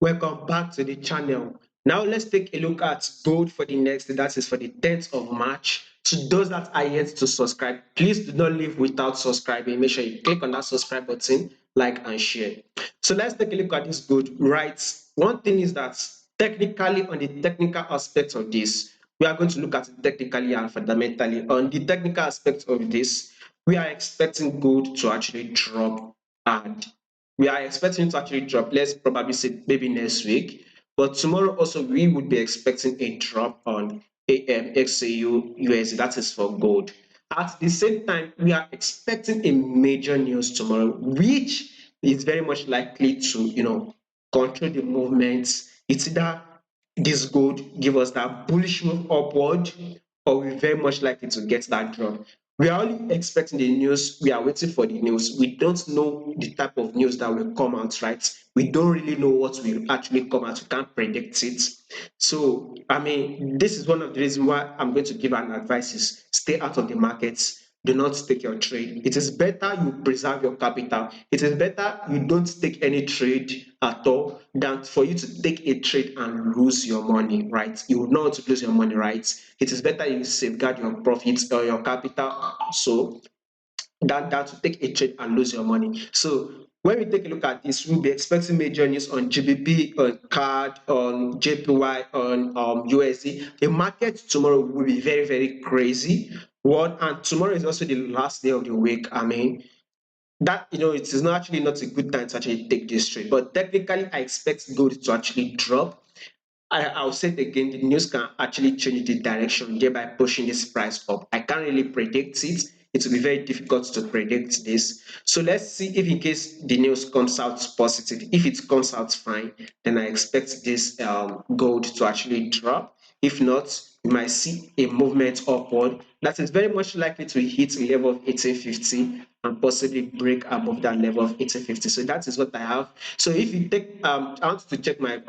Welcome back to the channel. Now let's take a look at gold for the next day, that is for the 10th of March. To those that are yet to subscribe, please do not leave without subscribing. Make sure you click on that subscribe button, like and share. So let's take a look at this gold. Right. One thing is that technically, on the technical aspect of this, we are going to look at it technically and fundamentally. On the technical aspect of this, we are expecting gold to actually drop, and we are expecting it to actually drop. Let's probably say maybe next week. But tomorrow also we would be expecting a drop on XAU USD. That is for gold. At the same time, we are expecting a major news tomorrow, which is very much likely to, control the movements. It's either this gold give us that bullish move upward, or we're very much likely to get that drop. We are only expecting the news. We are waiting for the news. We don't know the type of news that will come out, right? We don't really know what will actually come out. We can't predict it. So, I mean, this is one of the reasons why I'm going to give an advice is stay out of the markets. Do not take your trade. It is better you preserve your capital. It is better you don't take any trade at all than for you to take a trade and lose your money, right? You will not want to lose your money, right? It is better you safeguard your profits or your capital so that to take a trade and lose your money. So when we take a look at this, we'll be expecting major news on GBP, on CAD, on JPY, on USD. The market tomorrow will be very, very crazy. One, and tomorrow is also the last day of the week. I mean, that it is not actually not a good time to actually take this trade. But technically, I expect gold to actually drop. I'll say it again, the news can actually change the direction, thereby pushing this price up. I can't really predict it. It will be very difficult to predict this. So let's see if in case the news comes out positive. If it comes out fine, then I expect this gold to actually drop. If not, we might see a movement upward. That is very much likely to hit a level of 1850 and possibly break above that level of 1850. So that is what I have. So if you take, I want to check my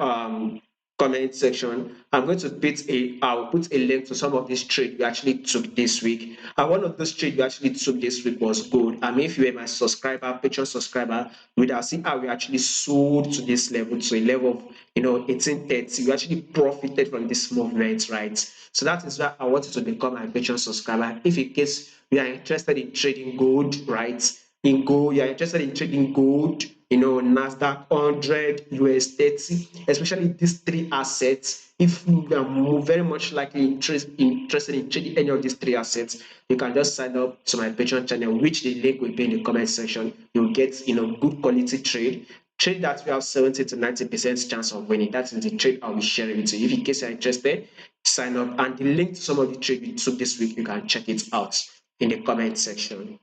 comment section. I'll put a link to some of these trades we actually took this week. And one of those trades we actually took this week was gold. I mean, if you were my subscriber, Patreon subscriber, we'd have seen how we actually sold to this level, to a level of 1830. We actually profited from this movement, right? So that is why I want you to become my Patreon subscriber. If in case you are interested in trading gold, right? In gold, you are interested in trading gold, Nasdaq 100, US 30, especially these three assets. If you are very much likely interested in trading any of these three assets, you can just sign up to my Patreon channel, which the link will be in the comment section. You'll get good quality trade that we have 70 to 90% chance of winning. That is the trade I'll be sharing with you. If in case you're interested, sign up, and the link to some of the trade we took this week, you can check it out in the comment section.